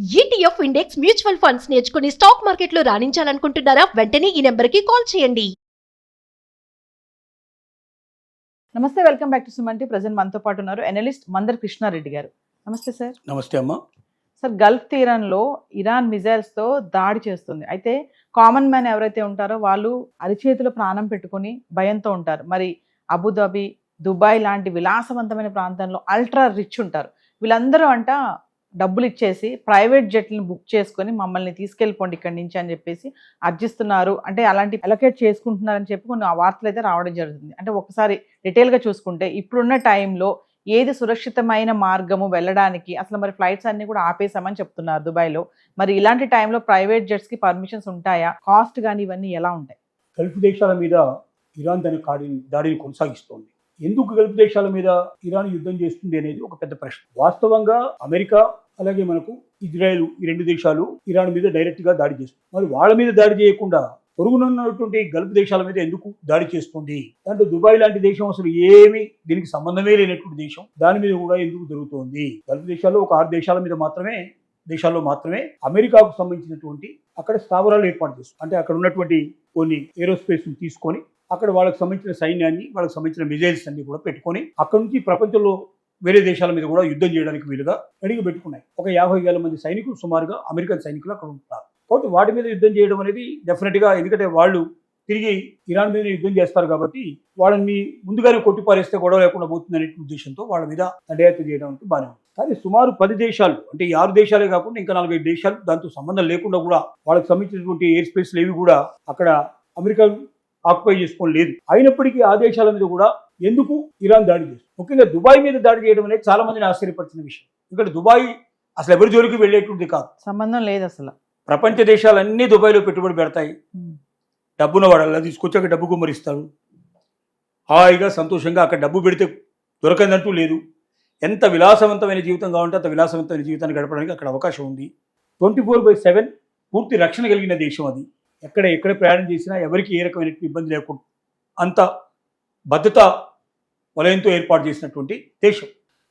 ETF index mutual funds నేర్చుకుని stock మార్కెట్లో రాణించాలనుకుంటున్నారా? వెంటనే ఈ నెంబర్కి కాల్ చేయండి. నమస్తే, welcome back to Suman TV. Present మనతో పాటు ఉన్నారు ఎనలిస్ట్ మందర్ కృష్ణారెడ్డి గారు. నమస్తే సార్. నమస్తే అమ్మా. సార్, గల్ఫ్ తీరంలో ఇరాన్ మిజైల్స్తో దాడి చేస్తుంది. అయితే కామన్ మ్యాన్ ఎవరైతే ఉంటారో వాళ్ళు అరిచేతిలో ప్రాణం పెట్టుకుని భయంతో ఉంటారు. మరి అబుదాబి, దుబాయ్ లాంటి విలాసవంతమైన ప్రాంతంలో అల్ట్రా రిచ్ ఉంటారు. వీళ్ళందరూ డబ్బులు ఇచ్చేసి ప్రైవేట్ జెట్లను బుక్ చేసుకొని మమ్మల్ని తీసుకెళ్ళిపోండి ఇక్కడి నుంచి అని చెప్పేసి అర్జిస్తున్నారు. అంటే అలాంటి అలొకేట్ చేసుకుంటున్నారని చెప్పి కొన్ని వార్తలు అయితే రావడం జరుగుతుంది. అంటే ఒకసారి డీటెయిల్గా చూసుకుంటే ఇప్పుడున్న టైంలో ఏది సురక్షితమైన మార్గము వెళ్ళడానికి, అసలు మరి ఫ్లైట్స్ అన్ని కూడా ఆపేసామని చెప్తున్నారు దుబాయ్లో. మరి ఇలాంటి టైంలో ప్రైవేట్ జెట్స్కి పర్మిషన్స్ ఉంటాయా? కాస్ట్ కానీ ఇవన్నీ ఎలా ఉంటాయి? గల్ఫ్ దేశాల మీద ఇరాన్ తన దాడిని కొనసాగిస్తోంది. ఎందుకు గల్ఫ్ దేశాల మీద ఇరాన్ యుద్ధం చేస్తుంది అనేది ఒక పెద్ద ప్రశ్న. వాస్తవంగా అమెరికా అలాగే మనకు ఇజ్రాయెల్, ఈ రెండు దేశాలు ఇరాన్ మీద డైరెక్ట్ గా దాడి చేస్తుంది. మరి వాళ్ళ మీద దాడి చేయకుండా పొరుగునున్నటువంటి గల్ఫ్ దేశాల మీద ఎందుకు దాడి చేస్తుంది? దాంట్లో దుబాయ్ లాంటి దేశం అసలు ఏమి దీనికి సంబంధమే లేనటువంటి దేశం, దాని మీద కూడా ఎందుకు జరుగుతోంది? గల్ఫ్ దేశాల్లో ఒక 6 దేశాల్లో మాత్రమే అమెరికాకు సంబంధించినటువంటి అక్కడ స్థావరాలు ఏర్పాటు చేస్తుంది. అంటే అక్కడ ఉన్నటువంటి కొన్ని ఏరోస్పేస్ తీసుకొని అక్కడ వాళ్ళకి సంబంధించిన సైన్యాన్ని, వాళ్ళకి సంబంధించిన మిజైల్స్ అన్ని కూడా పెట్టుకొని అక్కడ నుంచి ప్రపంచంలో వేరే దేశాల మీద కూడా యుద్ధం చేయడానికి వీలుగా రెడీగా పెట్టుకున్నాయి. ఒక 50,000 మంది సైనికులు సుమారుగా అమెరికన్ సైనికులు అక్కడ ఉంటున్నారు. కాబట్టి వాటి మీద యుద్ధం చేయడం అనేది డెఫినెట్గా, ఎందుకంటే వాళ్ళు తిరిగి ఇరాన్ మీద యుద్ధం చేస్తారు కాబట్టి వాళ్ళని ముందుగానే కొట్టిపారేస్తే గొడవ లేకుండా పోతుందనే ఉద్దేశంతో వాళ్ళ మీద దండయాత్ర చేయడం బాగానే ఉంది. కానీ సుమారు 10 దేశాలు, అంటే ఈ 6 దేశాలే కాకుండా ఇంకా 4-5 దేశాలు దాంతో సంబంధం లేకుండా కూడా వాళ్ళకి సంబంధించినటువంటి ఎయిర్ స్పేస్లు ఏవి కూడా అక్కడ అమెరికా ఆక్యుపై చేసుకొని లేదు. అయినప్పటికీ ఆ దేశాల మీద కూడా ఎందుకు ఇరాన్ దాడి చేస్తుంది? ముఖ్యంగా దుబాయ్ మీద దాడి చేయడం అనేది చాలా మందిని ఆశ్చర్యపరిచిన విషయం. ఎందుకంటే దుబాయ్ అసలు ఎవరి జోలికి వెళ్ళేటువంటిది కాదు, సంబంధం లేదు అసలు. ప్రపంచ దేశాలన్నీ దుబాయ్లో పెట్టుబడి పెడతాయి. డబ్బున వాడల్లా తీసుకొచ్చి అక్కడ డబ్బు గుమ్మరిస్తాడు. హాయిగా సంతోషంగా అక్కడ డబ్బు పెడితే దొరకందంటూ లేదు. ఎంత విలాసవంతమైన జీవితం కావాలంటే అంత విలాసవంతమైన జీవితాన్ని గడపడానికి అక్కడ అవకాశం ఉంది. 24/7 పూర్తి రక్షణ కలిగిన దేశం అది. ఎక్కడ ప్రయాణం చేసినా ఎవరికి ఏ రకమైన ఇబ్బంది లేకుండా అంత భద్రతా వలయంతో ఏర్పాటు చేసినటువంటి దేశం.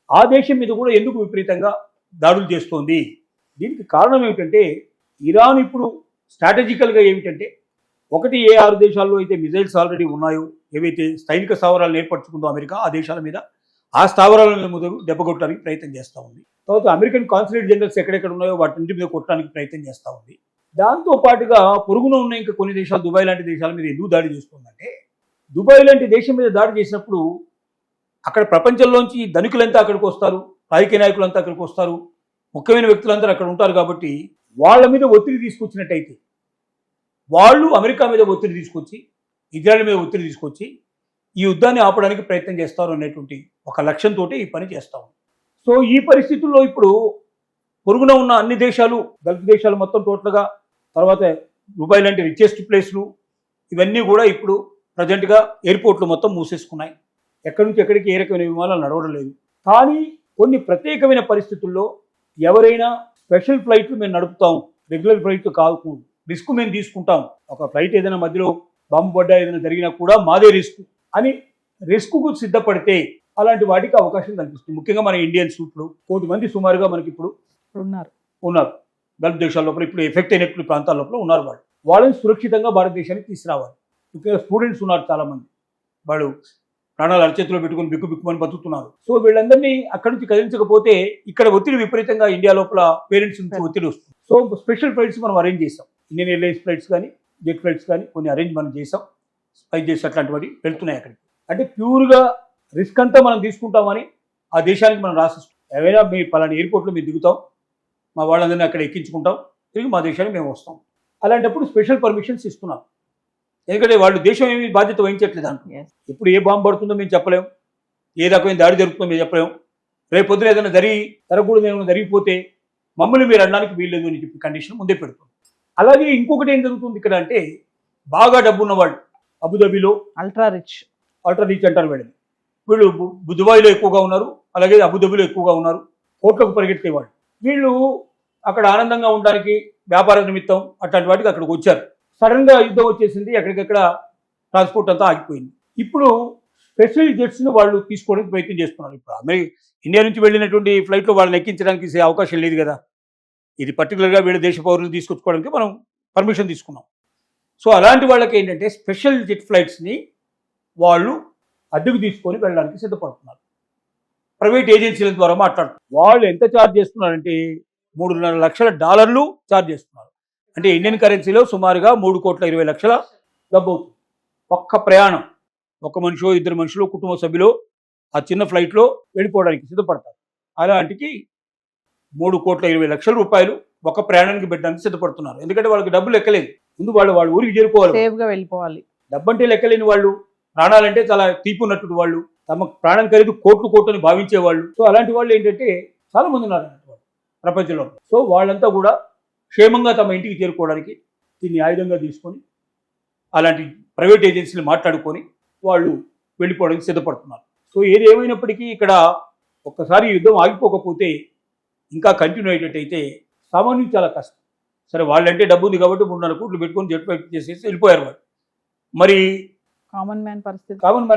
ఆ దేశం మీద కూడా ఎందుకు విపరీతంగా దాడులు చేస్తోంది? దీనికి కారణం ఏమిటంటే, ఇరాన్ ఇప్పుడు స్ట్రాటజికల్గా ఏమిటంటే, ఒకటి ఏ 6 దేశాల్లో అయితే మిజైల్స్ ఆల్రెడీ ఉన్నాయో, ఏవైతే సైనిక స్థావరాలను ఏర్పరచుకుందో అమెరికా, ఆ దేశాల మీద ఆ స్థావరాల మీద మొదలు దెబ్బకొట్టడానికి ప్రయత్నం చేస్తూ ఉంది. తర్వాత అమెరికన్ కాన్సులేట్ జనరల్స్ ఎక్కడెక్కడ ఉన్నాయో వాటి మీద కొట్టడానికి ప్రయత్నం చేస్తూ ఉంది. దాంతో పాటుగా పొరుగున ఉన్న ఇంకా కొన్ని దేశాలు, దుబాయ్ లాంటి దేశాల మీద ఎందుకు దాడి చేస్తుందంటే, దుబాయ్ లాంటి దేశం మీద దాడి చేసినప్పుడు అక్కడ ప్రపంచంలోంచి ధనికులంతా అక్కడికి వస్తారు, రాజకీయ నాయకులంతా అక్కడికి వస్తారు, ముఖ్యమైన వ్యక్తులంతా అక్కడ ఉంటారు. కాబట్టి వాళ్ళ మీద ఒత్తిడి తీసుకొచ్చినట్టయితే, వాళ్ళు అమెరికా మీద ఒత్తిడి తీసుకొచ్చి, ఇజ్రాయెల్ మీద ఒత్తిడి తీసుకొచ్చి ఈ యుద్ధాన్ని ఆపడానికి ప్రయత్నం చేస్తారు అనేటువంటి ఒక లక్ష్యంతో ఈ పని చేస్తాం. సో ఈ పరిస్థితుల్లో ఇప్పుడు పొరుగున ఉన్న అన్ని దేశాలు, గల్ఫ్ దేశాలు మొత్తం టోటల్గా, తర్వాత దుబాయ్ లాంటి రిచెస్ట్ ప్లేస్లు, ఇవన్నీ కూడా ఇప్పుడు ప్రజెంట్గా ఎయిర్పోర్ట్లు మొత్తం మూసేసుకున్నాయి. ఎక్కడి నుంచి ఎక్కడికి ఏ రకమైన విమానాలు నడవడం లేదు. కానీ కొన్ని ప్రత్యేకమైన పరిస్థితుల్లో ఎవరైనా స్పెషల్ ఫ్లైట్లు మేము నడుపుతాం, రెగ్యులర్ ఫ్లైట్లు కాదు, రిస్క్ మేము తీసుకుంటాం, ఒక ఫ్లైట్ ఏదైనా మధ్యలో బాంబు పడ్డా ఏదైనా జరిగినా కూడా మాదే రిస్క్ అని రిస్క్కు సిద్ధపడితే అలాంటి వాటికి అవకాశం కనిపిస్తుంది. ముఖ్యంగా మన ఇండియన్స్ ఇప్పుడు 1,000,000 మంది సుమారుగా మనకి ఇప్పుడు ఉన్నారు గల్ఫ్ దేశాల లోపల, ఇప్పుడు ఎఫెక్ట్ అయినటువంటి ప్రాంతాల లోపల ఉన్నారు. వాళ్ళని సురక్షితంగా భారతదేశానికి తీసుకురావాలి. ముఖ్యంగా స్టూడెంట్స్ ఉన్నారు చాలామంది, వాళ్ళు ప్రాణాలు అరచేతిలో పెట్టుకుని బిక్కుమని బతుకుతున్నారు. సో వీళ్ళందరినీ అక్కడి నుంచి కదిలించకపోతే ఇక్కడ ఒత్తిడి విపరీతంగా ఇండియా లోపల పేరెంట్స్ నుంచి ఒత్తిడి వస్తుంది. సో స్పెషల్ ఫ్లైట్స్ మనం అరేంజ్ చేసాం. ఇండియన్ ఎయిర్లైన్స్ ఫ్లైట్స్ కానీ, జెట్ ఫ్లైట్స్ కానీ కొన్ని అరేంజ్ మనం చేసాం. స్పైస్ చేసి అట్లాంటివి వెళ్తున్నాయి అక్కడికి. అంటే ప్యూర్గా రిస్క్ అంతా మనం తీసుకుంటామని ఆ దేశానికి మనం రాసిస్తాం. ఏమైనా మీ పలానా ఎయిర్పోర్ట్లో మేము దిగుతాం, మా వాళ్ళందరినీ అక్కడ ఎక్కించుకుంటాం, తిరిగి మా దేశానికి మేము వస్తాం. అలాంటప్పుడు స్పెషల్ పర్మిషన్స్ ఇస్తున్నాం. ఎందుకంటే వాళ్ళు దేశం ఏమి బాధ్యత వహించట్లేదు అంటున్నారు. ఎప్పుడు ఏ బాంబు పడుతుందో మేము చెప్పలేం, ఏ రకమైన దాడి జరుగుతుందో మేము చెప్పలేం. రేపు పొద్దున ఏదైనా జరగకూడదు ఏమైనా జరిగిపోతే మమ్మల్ని మీరు అనడానికి వీల్లేదు అని చెప్పి కండిషన్ ముందే పెడుతుంది. అలాగే ఇంకొకటి ఏం జరుగుతుంది ఇక్కడ అంటే, బాగా డబ్బు ఉన్నవాళ్ళు అబుదాబిలో అల్ట్రా రిచ్ అంటారు వీళ్ళు దుబాయ్లో ఎక్కువగా ఉన్నారు, అలాగే అబుదాబిలో ఎక్కువగా ఉన్నారు, కోట్లకు పరిగెత్తేవాళ్ళు. వీళ్ళు అక్కడ ఆనందంగా ఉండడానికి వ్యాపార నిమిత్తం అట్లాంటి వాటికి అక్కడికి వచ్చారు. సడన్గా యుద్ధం వచ్చేసింది, ఎక్కడికెక్కడ ట్రాన్స్పోర్ట్ అంతా ఆగిపోయింది. ఇప్పుడు స్పెషల్ జెట్స్ను వాళ్ళు తీసుకోవడానికి ప్రయత్నం చేస్తున్నారు. ఇప్పుడు ఇండియా నుంచి వెళ్ళినటువంటి ఫ్లైట్లో వాళ్ళని ఎక్కించడానికి అవకాశం లేదు కదా. ఇది పర్టికులర్గా వీళ్ళ దేశ పౌరులు తీసుకొచ్చుకోవడానికి మనం పర్మిషన్ తీసుకున్నాం. సో అలాంటి వాళ్ళకి ఏంటంటే స్పెషల్ జెట్ ఫ్లైట్స్ని వాళ్ళు అద్దెకు తీసుకొని వెళ్ళడానికి సిద్ధపడుతున్నారు. ప్రైవేట్ ఏజెన్సీల ద్వారా మాట్లాడుతున్నారు. వాళ్ళు ఎంత ఛార్జ్ చేస్తున్నారంటే $3.5 లక్షల ఛార్జ్ చేస్తున్నారు. అంటే ఇండియన్ కరెన్సీలో సుమారుగా 3,20,00,000 డబ్బు అవుతుంది. ఒక్క ప్రయాణం, ఒక మనిషో ఇద్దరు మనుషులు కుటుంబ సభ్యులు ఆ చిన్న ఫ్లైట్లో వెళ్ళిపోవడానికి సిద్ధపడతారు. అలాంటికి 3,20,00,000 ఒక ప్రయాణానికి పెట్టడానికి సిద్ధపడుతున్నారు. ఎందుకంటే వాళ్ళకి డబ్బులు లెక్కలేదు. ముందు వాళ్ళ ఊరికి చేరుకోవాలి, సేఫ్ గా వెళ్ళిపోవాలి. డబ్బంటే లెక్కలేని వాళ్ళు, ప్రాణాలంటే చాలా తీపి ఉన్నట్టు వాళ్ళు, తమ ప్రాణం ఖరీదు కోట్లు అని భావించేవాళ్ళు. సో అలాంటి వాళ్ళు ఏంటంటే చాలా మంది ఉన్నారు అన్నట్టు ప్రపంచంలో. సో వాళ్ళంతా కూడా క్షేమంగా తమ ఇంటికి చేరుకోవడానికి దీన్ని ఆయుధంగా తీసుకొని అలాంటి ప్రైవేట్ ఏజెన్సీలు మాట్లాడుకొని వాళ్ళు వెళ్ళిపోవడానికి సిద్ధపడుతున్నారు. సో ఏది ఏమైనప్పటికీ ఇక్కడ ఒక్కసారి యుద్ధం ఆగిపోకపోతే ఇంకా కంటిన్యూ అయ్యేటట్టయితే సామాన్యులు చాలా కష్టం. సరే వాళ్ళంటే డబ్బు ఉంది కాబట్టి 3-4 కోట్లు పెట్టుకొని జెట్ ఫ్లైట్ చేసేసి వెళ్ళిపోయారు వాళ్ళు. మరి కామన్ మ్యాన్ పరిస్థితి కామన్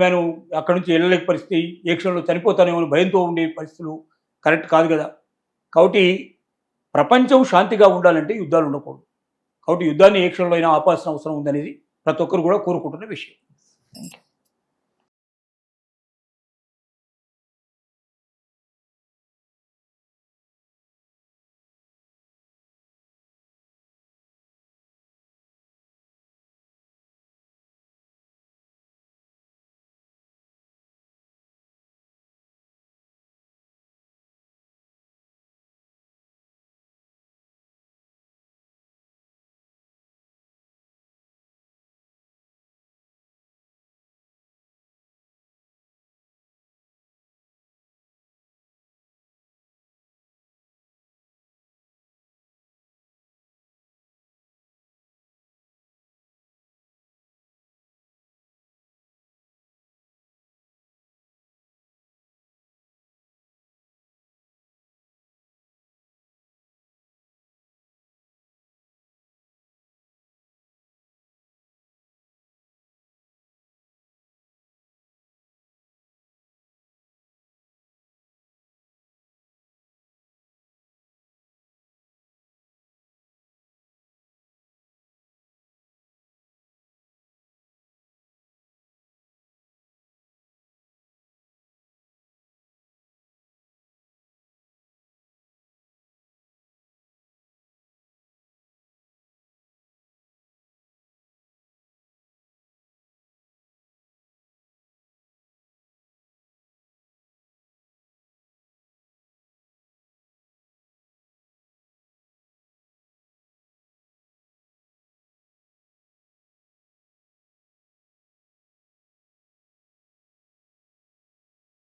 మ్యాన్ అక్కడి నుంచి వెళ్ళలేక పరిస్థితి, ఏ క్షణంలో చనిపోతానేమో భయంతో ఉండే పరిస్థితులు కరెక్ట్ కాదు కదా. కాబట్టి ప్రపంచం శాంతిగా ఉండాలంటే యుద్ధాలు ఉండకూడదు. కాబట్టి యుద్ధాన్ని ఏ క్షణంలో అయినా ఆపాల్సిన అవసరం ఉందనేది ప్రతి ఒక్కరు కూడా కోరుకుంటున్న విషయం. Thank you.